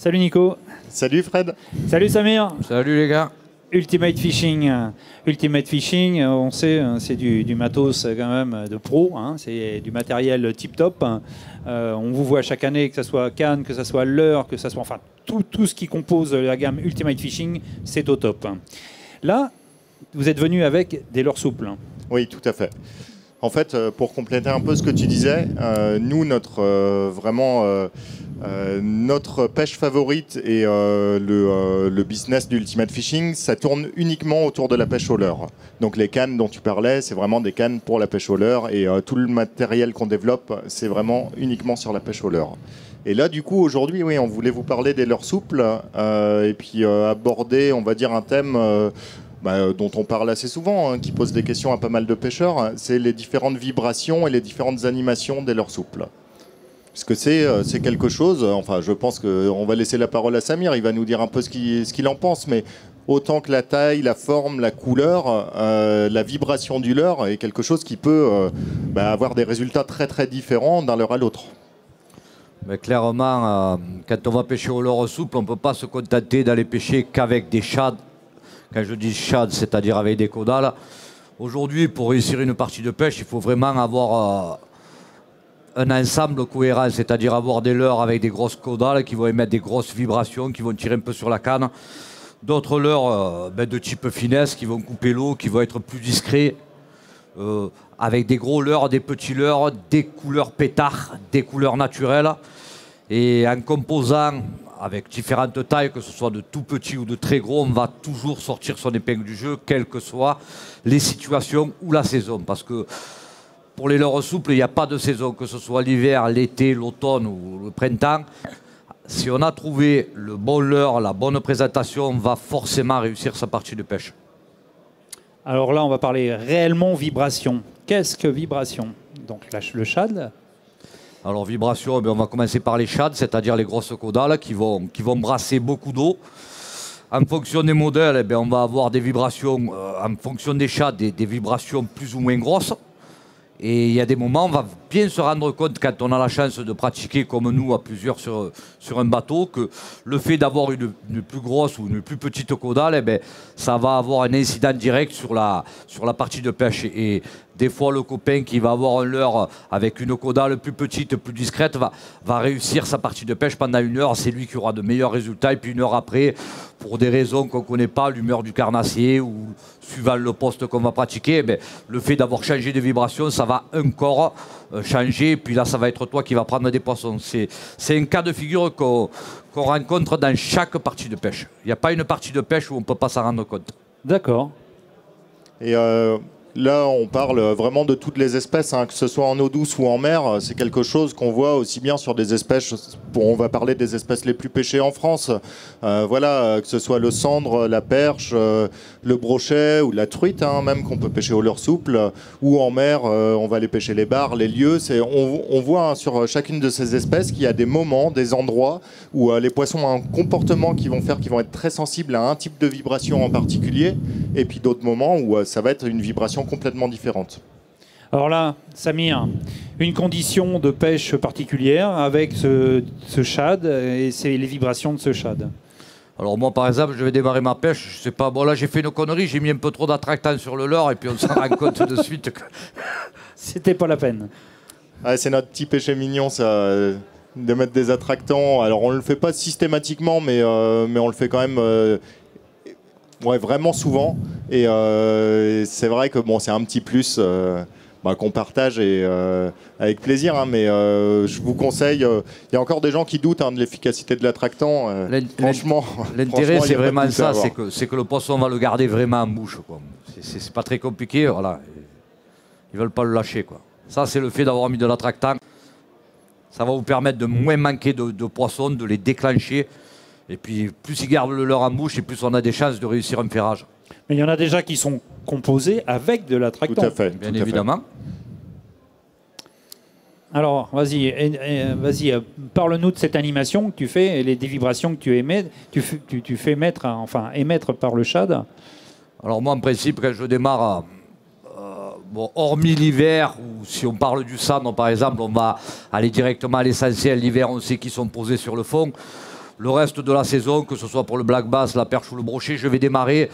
Salut Nico. Salut Fred. Salut Samir. Salut les gars. Ultimate Fishing. Ultimate Fishing, on sait, c'est du matos quand même de pro, hein, c'est du matériel tip-top. On vous voit chaque année, que ce soit Cannes, que ce soit leurre, que ce soit enfin tout ce qui compose la gamme Ultimate Fishing, c'est au top. Là, vous êtes venu avec des leurres souples. Oui, tout à fait. En fait, pour compléter un peu ce que tu disais, nous, notre pêche favorite et le business du Ultimate Fishing, ça tourne uniquement autour de la pêche au leurre. Donc les cannes dont tu parlais, c'est vraiment des cannes pour la pêche au leurre et tout le matériel qu'on développe, c'est vraiment uniquement sur la pêche au leurre. Et là, du coup, aujourd'hui, oui, on voulait vous parler des leurres souples et puis aborder, on va dire, un thème dont on parle assez souvent, hein, qui pose des questions à pas mal de pêcheurs, c'est les différentes vibrations et les différentes animations des leurres souples. Parce que c'est quelque chose, enfin je pense qu'on va laisser la parole à Samir, il va nous dire un peu ce qu'il en pense, mais autant que la taille, la forme, la couleur, la vibration du leurre est quelque chose qui peut avoir des résultats très très différents d'un leurre à l'autre. Mais clairement, quand on va pêcher au leurre souple, on ne peut pas se contenter d'aller pêcher qu'avec des shads. Quand je dis shad, c'est-à-dire avec des caudales. Aujourd'hui, pour réussir une partie de pêche, il faut vraiment avoir un ensemble cohérent, c'est-à-dire avoir des leurres avec des grosses caudales qui vont émettre des grosses vibrations, qui vont tirer un peu sur la canne. D'autres leurres de type finesse qui vont couper l'eau, qui vont être plus discrets, avec des gros leurres, des petits leurres, des couleurs pétards, des couleurs naturelles. Et en composant avec différentes tailles, que ce soit de tout petit ou de très gros, on va toujours sortir son épingle du jeu, quelles que soient les situations ou la saison. Parce que pour les leurres souples, il n'y a pas de saison, que ce soit l'hiver, l'été, l'automne ou le printemps. Si on a trouvé le bon leurre, la bonne présentation, on va forcément réussir sa partie de pêche. Alors là, on va parler réellement vibration. Qu'est-ce que vibration? Donc le shad. Alors vibration, on va commencer par les shads, c'est-à-dire les grosses caudales qui vont brasser beaucoup d'eau. En fonction des modèles, on va avoir des vibrations, en fonction des shads, des vibrations plus ou moins grosses. Et il y a des moments, on va bien se rendre compte quand on a la chance de pratiquer comme nous à plusieurs sur un bateau, que le fait d'avoir une plus grosse ou une plus petite caudale, ça va avoir un incident direct sur la partie de pêche. Et des fois, le copain qui va avoir un leurre avec une caudale plus petite, plus discrète, va réussir sa partie de pêche pendant une heure. C'est lui qui aura de meilleurs résultats. Et puis une heure après, pour des raisons qu'on ne connaît pas, l'humeur du carnassier ou suivant le poste qu'on va pratiquer, le fait d'avoir changé de vibration, ça va encore changer. Et puis là, ça va être toi qui vas prendre des poissons. C'est un cas de figure qu'on rencontre dans chaque partie de pêche. Il n'y a pas une partie de pêche où on ne peut pas s'en rendre compte. D'accord. Et là, on parle vraiment de toutes les espèces, hein, que ce soit en eau douce ou en mer. C'est quelque chose qu'on voit aussi bien sur des espèces. On va parler des espèces les plus pêchées en France. Voilà, que ce soit le sandre, la perche, le brochet ou la truite, hein, même qu'on peut pêcher au leurre souple. Ou en mer, on va aller pêcher les bars, les lieux. On voit hein, sur chacune de ces espèces qu'il y a des moments, des endroits où les poissons ont un comportement qu'ils vont être très sensibles à un type de vibration en particulier. Et puis d'autres moments où ça va être une vibration complètement différente. Alors là, Samir, une condition de pêche particulière avec ce shad et les vibrations de ce shad. Alors moi par exemple, je vais démarrer ma pêche, je sais pas, bon là j'ai fait une connerie, j'ai mis un peu trop d'attractant sur le leurre et puis on se rend compte de suite que... C'était pas la peine. Ah, c'est notre petit péché mignon ça, de mettre des attractants. Alors on le fait pas systématiquement, mais on le fait quand même... Ouais, vraiment souvent. Et c'est vrai que bon, c'est un petit plus qu'on partage et, avec plaisir. Hein, mais je vous conseille, il y a encore des gens qui doutent hein, de l'efficacité de l'attractant. Franchement, l'intérêt, c'est vraiment ça, c'est que le poisson va le garder vraiment en bouche. C'est pas très compliqué. Voilà. Ils veulent pas le lâcher. Quoi. Ça, c'est le fait d'avoir mis de l'attractant. Ça va vous permettre de moins manquer de poissons, de les déclencher. Et puis, plus ils gardent le leurre en bouche, et plus on a des chances de réussir un ferrage. Mais il y en a déjà qui sont composés avec de l'attractant. Tout à fait. Bien évidemment. Alors, vas-y, parle-nous de cette animation que tu fais et des vibrations que tu émets, tu fais émettre par le shad. Alors moi, en principe, quand je démarre, hormis l'hiver, ou si on parle du sandre, par exemple, on va aller directement à l'essentiel. L'hiver, on sait qu'ils sont posés sur le fond. le reste de la saison, que ce soit pour le black bass, la perche ou le brochet, je vais démarrer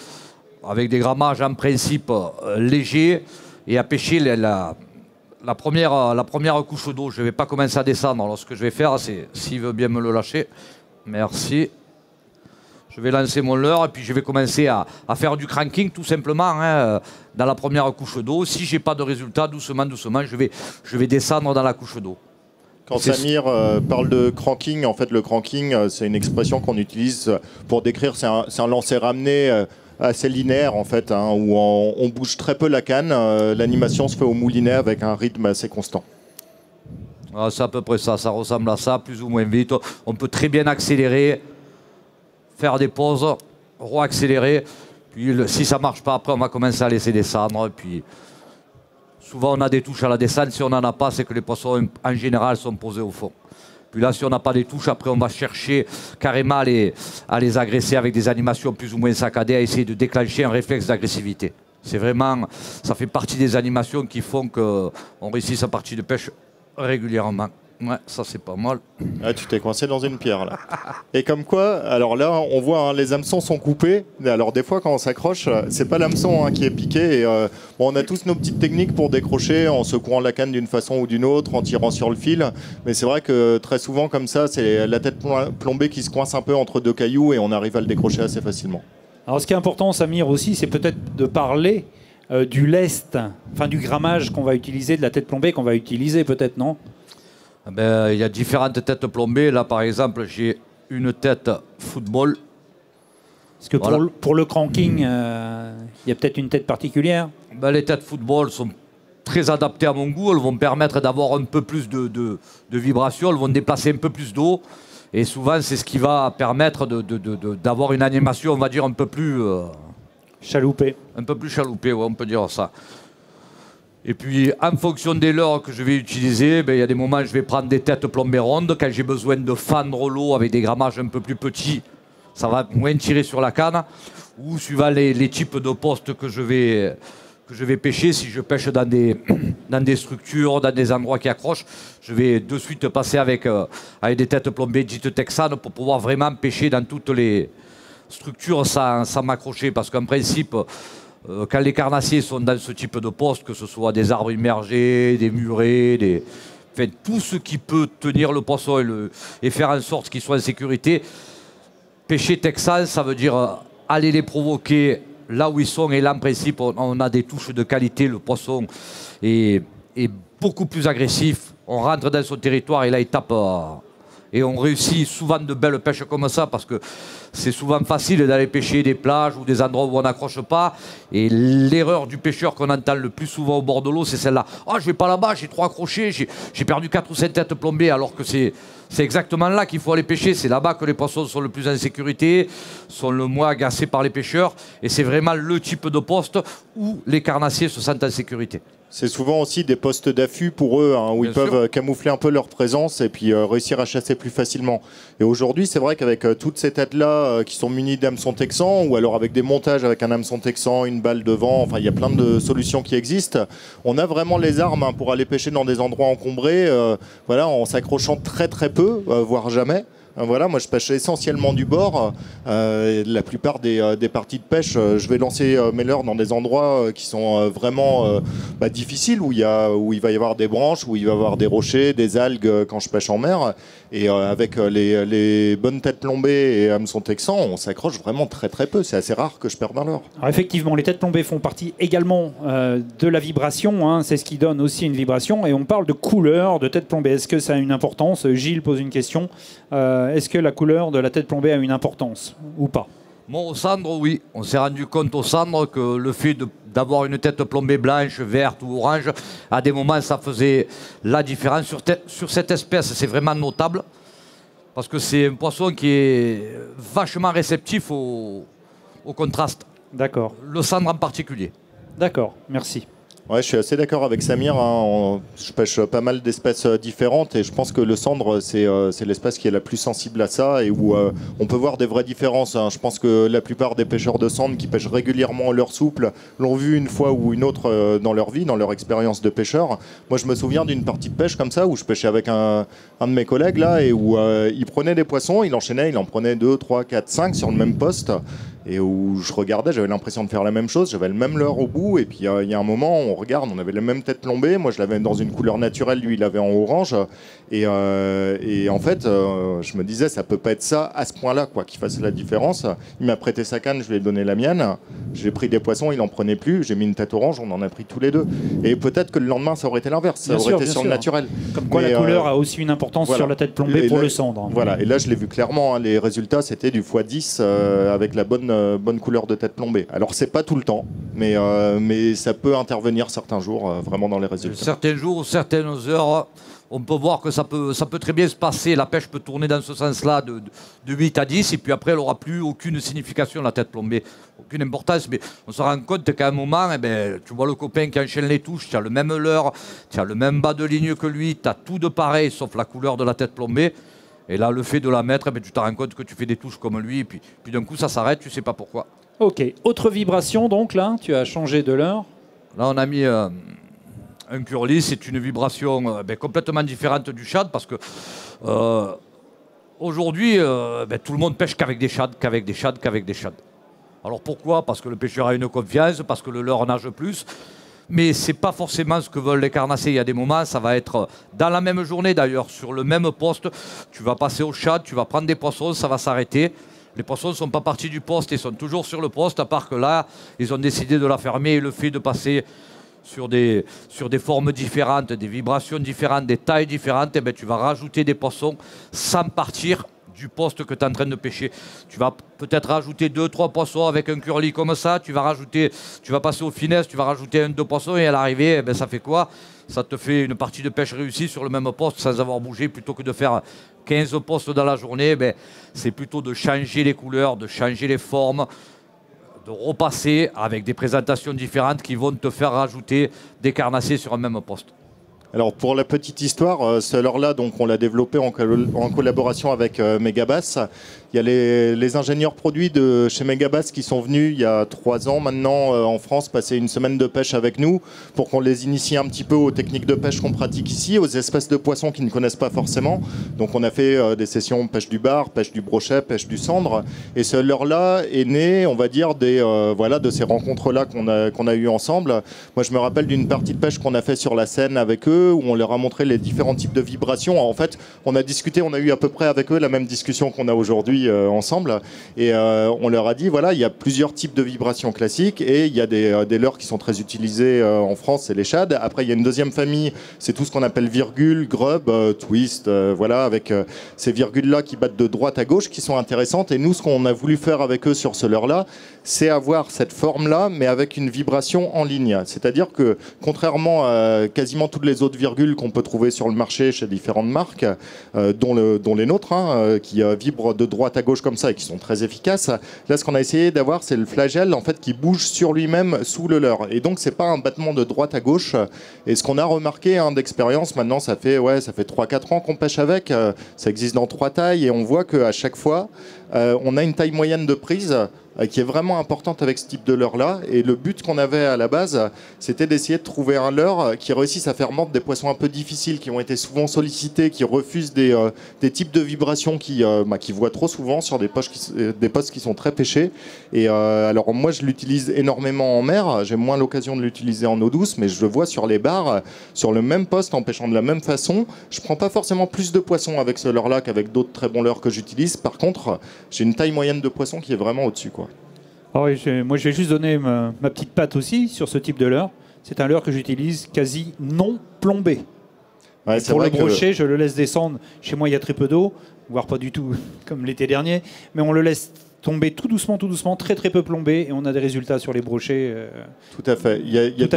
avec des grammages en principe légers et à pêcher la première couche d'eau. Je ne vais pas commencer à descendre. Alors ce que je vais faire, c'est, s'il veut bien me le lâcher, merci. Je vais lancer mon leurre et puis je vais commencer à faire du cranking tout simplement dans la première couche d'eau. Si je n'ai pas de résultat, doucement, je vais descendre dans la couche d'eau. Quand Samir parle de cranking, en fait le cranking c'est une expression qu'on utilise pour décrire, c'est un lancer ramené assez linéaire en fait, hein, où on bouge très peu la canne, l'animation se fait au moulinet avec un rythme assez constant. Ah, c'est à peu près ça, ça ressemble à ça, plus ou moins vite. On peut très bien accélérer, faire des pauses, re-accélérer. Puis si ça ne marche pas, après on va commencer à laisser descendre. Et puis souvent on a des touches à la descente, si on n'en a pas, c'est que les poissons en général sont posés au fond. Puis là, si on n'a pas des touches, après on va chercher carrément à les agresser avec des animations plus ou moins saccadées, à essayer de déclencher un réflexe d'agressivité. C'est vraiment, ça fait partie des animations qui font qu'on réussit sa partie de pêche régulièrement. Ouais, ça c'est pas mal. Ah, tu t'es coincé dans une pierre là. Et comme quoi, alors là on voit hein, les hameçons sont coupés. Alors des fois quand on s'accroche, c'est pas l'hameçon hein, qui est piqué. Et, bon, on a tous nos petites techniques pour décrocher en secouant la canne d'une façon ou d'une autre, en tirant sur le fil. Mais c'est vrai que très souvent comme ça, c'est la tête plombée qui se coince un peu entre deux cailloux et on arrive à le décrocher assez facilement. Alors ce qui est important, Samir, aussi, c'est peut-être de parler du lest, enfin du grammage qu'on va utiliser, de la tête plombée qu'on va utiliser peut-être, non ? Ben, il y a différentes têtes plombées. Là, par exemple, j'ai une tête football. Parce que voilà. Pour le cranking, il y a peut-être une tête particulière. Ben, les têtes football sont très adaptées à mon goût. Elles vont permettre d'avoir un peu plus de vibration. Elles vont déplacer un peu plus d'eau. Et souvent, c'est ce qui va permettre d'avoir une animation, on va dire, un peu plus... chaloupée. Un peu plus chaloupée, ouais, on peut dire ça. Et puis, en fonction des leurres que je vais utiliser, ben, y a des moments où je vais prendre des têtes plombées rondes. Quand j'ai besoin de fendre l'eau avec des grammages un peu plus petits, ça va moins tirer sur la canne. Ou suivant les types de postes que je vais pêcher, si je pêche dans des structures, dans des endroits qui accrochent, je vais de suite passer avec des têtes plombées dites texanes pour pouvoir vraiment pêcher dans toutes les structures sans m'accrocher. Parce qu'en principe... quand les carnassiers sont dans ce type de poste, que ce soit des arbres immergés, des murets, enfin, tout ce qui peut tenir le poisson et faire en sorte qu'il soit en sécurité, pêcher texan, ça veut dire aller les provoquer là où ils sont. Et là, en principe, on a des touches de qualité. Le poisson est beaucoup plus agressif. On rentre dans son territoire et là, il tape... et on réussit souvent de belles pêches comme ça parce que c'est souvent facile d'aller pêcher des plages ou des endroits où on n'accroche pas. Et l'erreur du pêcheur qu'on entend le plus souvent au bord de l'eau, c'est celle-là. « Ah, je vais pas là-bas, j'ai trop accroché, j'ai perdu 4 ou 5 têtes plombées. » Alors que c'est exactement là qu'il faut aller pêcher. C'est là-bas que les poissons sont le plus en sécurité, sont le moins agacés par les pêcheurs. Et c'est vraiment le type de poste où les carnassiers se sentent en sécurité. C'est souvent aussi des postes d'affût pour eux, hein, où ils peuvent camoufler un peu leur présence et puis réussir à chasser plus facilement. Et aujourd'hui, c'est vrai qu'avec toutes ces têtes-là qui sont munies d'hameçons texans, ou alors avec des montages avec un hameçon texan, une balle devant, enfin il y a plein de solutions qui existent. On a vraiment les armes hein, pour aller pêcher dans des endroits encombrés, voilà, en s'accrochant très très peu, voire jamais. Voilà, moi je pêche essentiellement du bord. La plupart des parties de pêche, je vais lancer mes leurres dans des endroits qui sont vraiment difficiles, où il va y avoir des branches, où il va y avoir des rochers, des algues quand je pêche en mer. Et avec les bonnes têtes plombées et hameçons texans, on s'accroche vraiment très très peu. C'est assez rare que je perde un leurre. Alors effectivement, les têtes plombées font partie également de la vibration. Hein, c'est ce qui donne aussi une vibration. Et on parle de couleur de tête plombée. Est-ce que ça a une importance? Gilles pose une question. Est-ce que la couleur de la tête plombée a une importance ou pas? Bon, au cendre, oui. On s'est rendu compte au cendre que le fait d'avoir une tête plombée blanche, verte ou orange, à des moments, ça faisait la différence. Sur cette espèce, c'est vraiment notable. Parce que c'est un poisson qui est vachement réceptif au contraste. D'accord. Le cendre en particulier. D'accord, merci. Ouais, je suis assez d'accord avec Samir. Je pêche pas mal d'espèces différentes et je pense que le cendre, c'est l'espèce qui est la plus sensible à ça et où on peut voir des vraies différences. Je pense que la plupart des pêcheurs de cendre qui pêchent régulièrement au leurre souple l'ont vu une fois ou une autre dans leur vie, dans leur expérience de pêcheur. Moi, je me souviens d'une partie de pêche comme ça où je pêchais avec un de mes collègues là et où il prenait des poissons, il enchaînait, il en prenait 2, 3, 4, 5 sur le même poste. Et où je regardais, j'avais l'impression de faire la même chose, j'avais le même leurre au bout, et puis il y a un moment, on regarde, on avait la même tête plombée, moi je l'avais dans une couleur naturelle, lui il l'avait en orange, et en fait, je me disais, ça peut pas être ça à ce point-là, quoi, qui fasse la différence. Il m'a prêté sa canne, je lui ai donné la mienne, j'ai pris des poissons, il en prenait plus, j'ai mis une tête orange, on en a pris tous les deux. Et peut-être que le lendemain, ça aurait été l'inverse, ça aurait été sur le naturel. Comme quoi la couleur a aussi une importance voilà. sur la tête plombée pour le cendre. Voilà, et là je l'ai vu clairement, les résultats c'était du x10 avec la bonne couleur de tête plombée. Alors c'est pas tout le temps, mais ça peut intervenir certains jours vraiment dans les résultats. Certains jours, certaines heures, on peut voir que ça peut très bien se passer. La pêche peut tourner dans ce sens-là de 8 à 10 et puis après elle n'aura plus aucune signification, la tête plombée, aucune importance. Mais on se rend compte qu'à un moment, tu vois le copain qui enchaîne les touches, tu as le même leurre, tu as le même bas de ligne que lui, tu as tout de pareil sauf la couleur de la tête plombée. Et là, le fait de la mettre, tu te rends compte que tu fais des touches comme lui, et puis d'un coup, ça s'arrête, tu ne sais pas pourquoi. Ok. Autre vibration, donc là, tu as changé de leurre. Là, on a mis un curly, c'est une vibration complètement différente du shad, parce que aujourd'hui, tout le monde pêche qu'avec des shads, qu'avec des shads, qu'avec des shads. Alors pourquoi? Parce que le pêcheur a une confiance, parce que le leurre nage plus. Mais ce n'est pas forcément ce que veulent les carnassiers. Il y a des moments, ça va être dans la même journée d'ailleurs, sur le même poste. Tu vas passer au shad, tu vas prendre des poissons, ça va s'arrêter. Les poissons ne sont pas partis du poste, ils sont toujours sur le poste, à part que là, ils ont décidé de la fermer. Et le fait de passer sur des formes différentes, des vibrations différentes, des tailles différentes, tu vas rajouter des poissons sans partir du poste que tu es en train de pêcher. Tu vas peut-être rajouter 2-3 poissons avec un curly comme ça, tu vas passer au finesse, tu vas rajouter 1-2 poissons et à l'arrivée, ça fait quoi? Ça te fait une partie de pêche réussie sur le même poste sans avoir bougé, plutôt que de faire 15 postes dans la journée. C'est plutôt de changer les couleurs, de changer les formes, de repasser avec des présentations différentes qui vont te faire rajouter des carnassiers sur un même poste. Alors pour la petite histoire, ce leurre-là, donc on l'a développé en collaboration avec Megabass. Il y a les ingénieurs produits de chez Megabass qui sont venus il y a 3 ans maintenant en France passer une semaine de pêche avec nous pour qu'on les initie un petit peu aux techniques de pêche qu'on pratique ici, aux espèces de poissons qu'ils ne connaissent pas forcément. Donc on a fait des sessions pêche du bar, pêche du brochet, pêche du cendre. Et ce leurre-là est né, on va dire, de ces rencontres-là qu'on a eues ensemble. Moi je me rappelle d'une partie de pêche qu'on a fait sur la Seine avec eux, où on leur a montré les différents types de vibrations. En fait, on a discuté, on a eu à peu près avec eux la même discussion qu'on a aujourd'hui ensemble. Et on leur a dit, voilà, il y a plusieurs types de vibrations classiques et il y a des leurres qui sont très utilisés en France, c'est les shads. Après, il y a une deuxième famille, c'est tout ce qu'on appelle virgule, grub, twist, voilà, avec ces virgules-là qui battent de droite à gauche, qui sont intéressantes. Et nous, ce qu'on a voulu faire avec eux sur ce leurre-là, c'est avoir cette forme-là, mais avec une vibration en ligne. C'est-à-dire que, contrairement à quasiment toutes les autres virgules qu'on peut trouver sur le marché chez différentes marques, dont les nôtres, qui vibrent de droite à gauche comme ça et qui sont très efficaces, là, ce qu'on a essayé d'avoir, c'est le flagelle en fait, qui bouge sur lui-même sous le leurre. Et donc, c'est pas un battement de droite à gauche. Et ce qu'on a remarqué d'expérience, maintenant, ça fait 3-4 ans qu'on pêche avec. Ça existe dans 3 tailles et on voit qu'à chaque fois, on a une taille moyenne de prise qui est vraiment importante avec ce type de leurre-là. Et le but qu'on avait à la base, c'était d'essayer de trouver un leurre qui réussisse à faire mordre des poissons un peu difficiles, qui ont été souvent sollicités, qui refusent des types de vibrations qui voient trop souvent sur des postes qui sont très pêchés. Et alors moi, je l'utilise énormément en mer. J'ai moins l'occasion de l'utiliser en eau douce, mais je le vois sur les bars, sur le même poste, en pêchant de la même façon. Je prends pas forcément plus de poissons avec ce leurre-là qu'avec d'autres très bons leurres que j'utilise. Par contre, j'ai une taille moyenne de poisson qui est vraiment au-dessus, quoi. Ah oui, moi, je vais juste donner ma petite patte aussi sur ce type de leurre. C'est un leurre que j'utilise quasi non plombé. Ouais, pour le brochet, je le laisse descendre. Chez moi, il y a très peu d'eau, voire pas du tout comme l'été dernier. Mais on le laisse tomber tout doucement, très très peu plombé. Et on a des résultats sur les brochets. Tout à fait. Il y a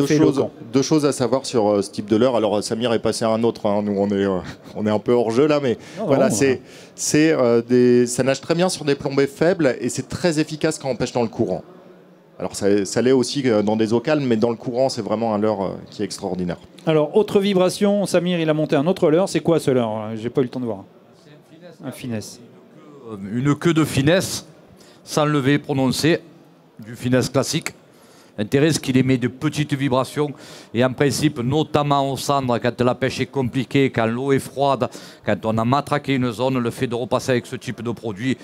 deux choses à savoir sur ce type de leurre. Alors, Samir est passé à un autre. Nous, on est un peu hors jeu là. Mais voilà, ça nage très bien sur des plombées faibles et c'est très efficace quand on pêche dans le courant. Alors ça l'est aussi dans des eaux calmes, mais dans le courant, c'est vraiment un leurre qui est extraordinaire. Alors, autre vibration, Samir, il a monté un autre leurre. C'est quoi ce leurre? J'ai pas eu le temps de voir. Un finesse. Une queue de finesse, sans lever prononcé, du finesse classique. L'intérêt, c'est qu'il émet de petites vibrations. Et en principe, notamment au cendre, quand la pêche est compliquée, quand l'eau est froide, quand on a matraqué une zone, le fait de repasser avec ce type de produit,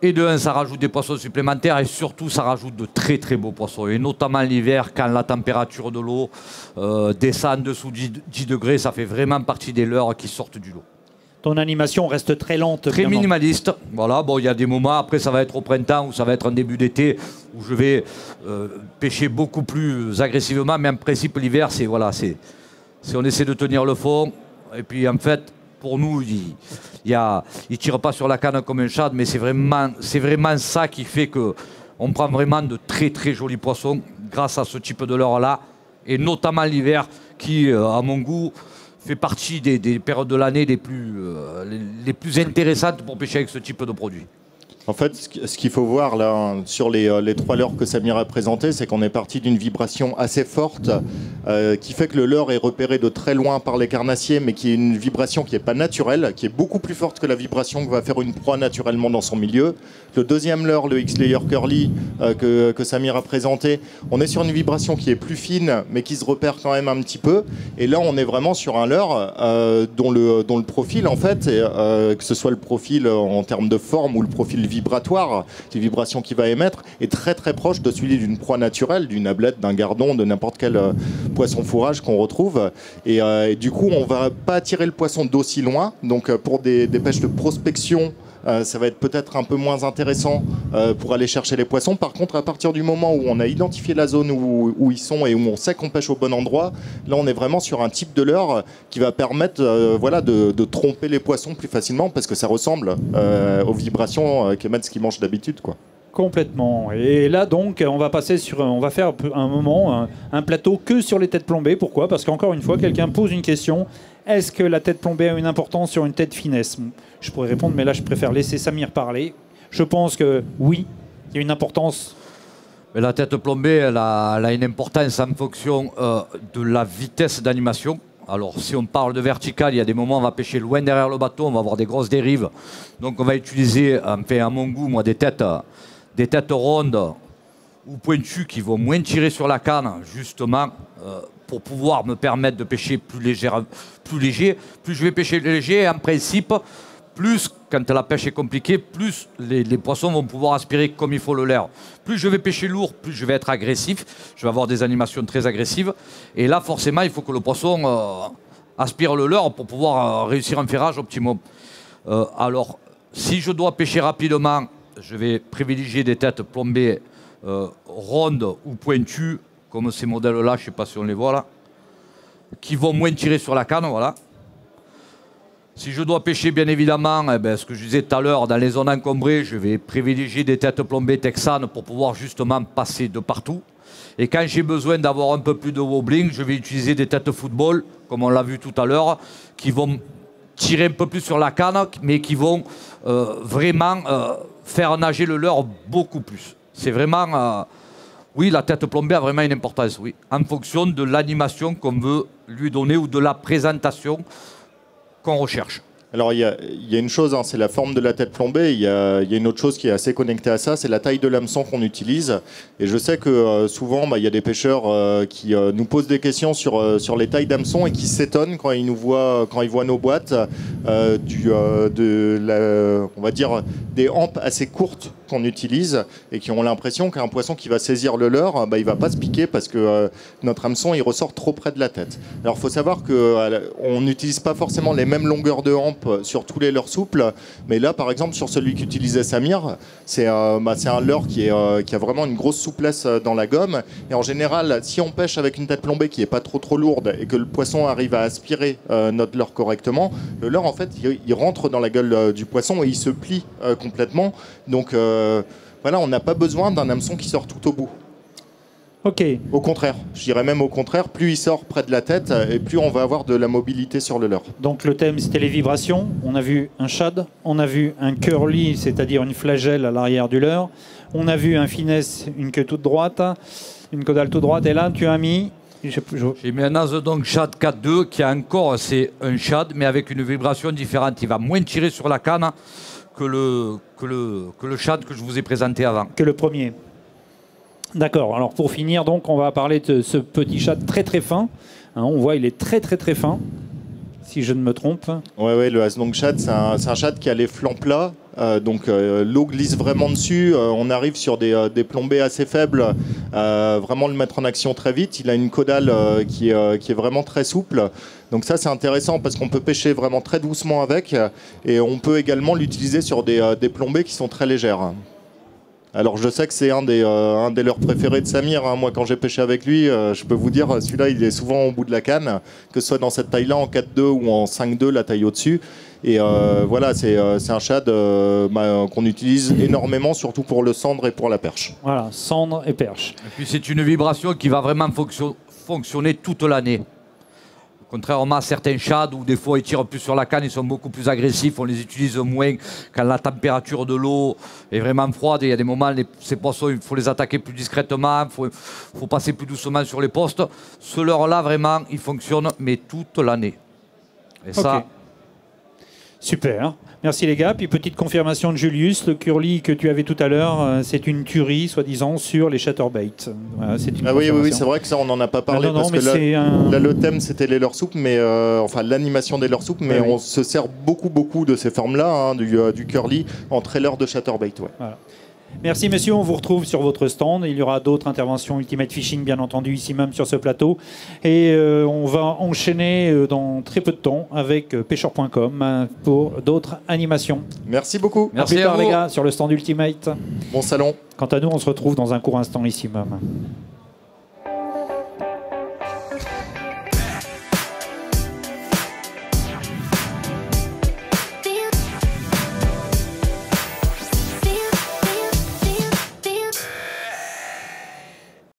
et de un, ça rajoute des poissons supplémentaires et surtout, ça rajoute de très très beaux poissons. Et notamment l'hiver, quand la température de l'eau descend en dessous de 10 degrés, ça fait vraiment partie des leurres qui sortent du lot. Ton animation reste très lente. Très évidemment. minimaliste. Voilà, bon, il y a des moments, après ça va être au printemps ou ça va être en début d'été où je vais pêcher beaucoup plus agressivement. Mais en principe, l'hiver, c'est voilà, c'est on essaie de tenir le fond. Et puis en fait, pour nous, il ne tire pas sur la canne comme un shad, mais c'est vraiment ça qui fait qu'on prend vraiment de très très jolis poissons grâce à ce type de leurre-là. Et notamment l'hiver qui, à mon goût, fait partie des périodes de l'année les plus intéressantes pour pêcher avec ce type de produit. En fait, ce qu'il faut voir là sur les 3 leurres que Samir a présentés, c'est qu'on est parti d'une vibration assez forte qui fait que le leurre est repéré de très loin par les carnassiers, mais qui est une vibration qui n'est pas naturelle, qui est beaucoup plus forte que la vibration que va faire une proie naturellement dans son milieu. Le deuxième leurre, le X-Layer Curly que Samir a présenté, on est sur une vibration qui est plus fine, mais qui se repère quand même un petit peu. Et là, on est vraiment sur un leurre dont le profil, en fait, que ce soit le profil en termes de forme ou le profil vibratoire, les vibrations qu'il va émettre, est très très proche de celui d'une proie naturelle, d'une ablette, d'un gardon, de n'importe quel poisson fourrage qu'on retrouve. Et du coup, on va pas attirer le poisson d'aussi loin. Donc pour des pêches de prospection, ça va être peut-être un peu moins intéressant pour aller chercher les poissons. Par contre, à partir du moment où on a identifié la zone où ils sont et où on sait qu'on pêche au bon endroit, là on est vraiment sur un type de leurre qui va permettre voilà, de tromper les poissons plus facilement parce que ça ressemble aux vibrations qu'émettent ce qu'ils mangent d'habitude, quoi. Complètement. Et là donc, on va faire un moment un plateau que sur les têtes plombées. Pourquoi? Parce qu'encore une fois, quelqu'un pose une question. Est-ce que la tête plombée a une importance sur une tête finesse? Je pourrais répondre, mais là je préfère laisser Samir parler. Je pense que oui, il y a une importance. Mais la tête plombée, elle a une importance en fonction de la vitesse d'animation. Alors si on parle de vertical, il y a des moments où on va pêcher loin derrière le bateau, on va avoir des grosses dérives. Donc on va utiliser, enfin à mon goût, moi, des têtes rondes ou pointues qui vont moins tirer sur la canne, justement, pour pouvoir me permettre de pêcher plus léger. Plus je vais pêcher léger, en principe, plus, quand la pêche est compliquée, plus les poissons vont pouvoir aspirer comme il faut le leurre. Plus je vais pêcher lourd, plus je vais être agressif. Je vais avoir des animations très agressives. Et là, forcément, il faut que le poisson aspire le leurre pour pouvoir réussir un ferrage optimum. Alors, si je dois pêcher rapidement, je vais privilégier des têtes plombées rondes ou pointues, comme ces modèles-là, je ne sais pas si on les voit là, qui vont moins tirer sur la canne, voilà. Si je dois pêcher, bien évidemment, ce que je disais tout à l'heure, dans les zones encombrées, je vais privilégier des têtes plombées texanes pour pouvoir justement passer de partout. Et quand j'ai besoin d'avoir un peu plus de wobbling, je vais utiliser des têtes football, comme on l'a vu tout à l'heure, qui vont tirer un peu plus sur la canne, mais qui vont vraiment faire nager le leurre beaucoup plus. C'est vraiment... oui, la tête plombée a vraiment une importance, oui, en fonction de l'animation qu'on veut lui donner ou de la présentation qu'on recherche. Alors il y a une chose, hein, c'est la forme de la tête plombée. Il y a une autre chose qui est assez connectée à ça, c'est la taille de l'hameçon qu'on utilise. Et je sais que souvent, il y a des pêcheurs qui nous posent des questions sur les tailles d'hameçon et qui s'étonnent quand ils voient nos boîtes on va dire des hampes assez courtes qu'on utilise et qui ont l'impression qu'un poisson qui va saisir le leurre, il va pas se piquer parce que notre hameçon il ressort trop près de la tête. Alors il faut savoir qu'on n'utilise pas forcément les mêmes longueurs de hampe sur tous les leurres souples, mais là par exemple sur celui qu'utilisait Samir, c'est un leurre qui a vraiment une grosse souplesse dans la gomme, et en général si on pêche avec une tête plombée qui est pas trop lourde et que le poisson arrive à aspirer notre leurre correctement, le leurre en fait il rentre dans la gueule du poisson et il se plie complètement, donc voilà, on n'a pas besoin d'un hameçon qui sort tout au bout. Ok. Au contraire, je dirais même au contraire, plus il sort près de la tête et plus on va avoir de la mobilité sur le leurre. Donc le thème c'était les vibrations. On a vu un shad, on a vu un curly, c'est-à-dire une flagelle à l'arrière du leurre. On a vu un finesse, une queue toute droite, une caudale toute droite. Et là tu as mis... J'ai mis un Azedong Shad 4.2 qui a encore, c'est un Shad mais avec une vibration différente. Il va moins tirer sur la canne que le Shad que je vous ai présenté avant. Que le premier. D'accord, alors pour finir, donc, on va parler de ce petit chat très très fin. Hein, on voit il est très très très fin, si je ne me trompe. Ouais, le Azedong Shad, c'est un Shad qui a les flancs plats. Donc l'eau glisse vraiment dessus. On arrive sur des plombées assez faibles. Vraiment le mettre en action très vite. Il a une caudale qui est vraiment très souple. Donc ça c'est intéressant parce qu'on peut pêcher vraiment très doucement avec. Et on peut également l'utiliser sur des plombées qui sont très légères. Alors je sais que c'est un des leurres préférés de Samir, hein. Moi quand j'ai pêché avec lui, je peux vous dire, celui-là il est souvent au bout de la canne, que ce soit dans cette taille-là en 4.2 ou en 5.2, la taille au-dessus. Et voilà, c'est un shad qu'on utilise énormément, surtout pour le cendre et pour la perche. Voilà, cendre et perche. Et puis c'est une vibration qui va vraiment fonctionner toute l'année. Contrairement à certains shads où des fois ils tirent plus sur la canne, ils sont beaucoup plus agressifs, on les utilise moins quand la température de l'eau est vraiment froide. Et il y a des moments, ces poissons, il faut les attaquer plus discrètement, il faut passer plus doucement sur les postes. Ce leurre-là, vraiment, il fonctionne, mais toute l'année. Et okay. Ça... Super. Merci les gars. Puis petite confirmation de Julius, le curly que tu avais tout à l'heure, c'est une tuerie, soi-disant, sur les chatterbait. Voilà, oui, c'est vrai que ça, on n'en a pas parlé. Parce que là, le thème, c'était les leurres souples, mais enfin l'animation des leurres souples, mais on se sert beaucoup de ces formes-là, hein, du curly, en trailer de chatterbait. Ouais. Voilà. Merci messieurs, on vous retrouve sur votre stand. Il y aura d'autres interventions Ultimate Fishing bien entendu ici même sur ce plateau. Et on va enchaîner dans très peu de temps avec pêcheur.com pour d'autres animations. Merci beaucoup. Merci à plus tard les gars sur le stand Ultimate. Bon salon. Quant à nous, on se retrouve dans un court instant ici même.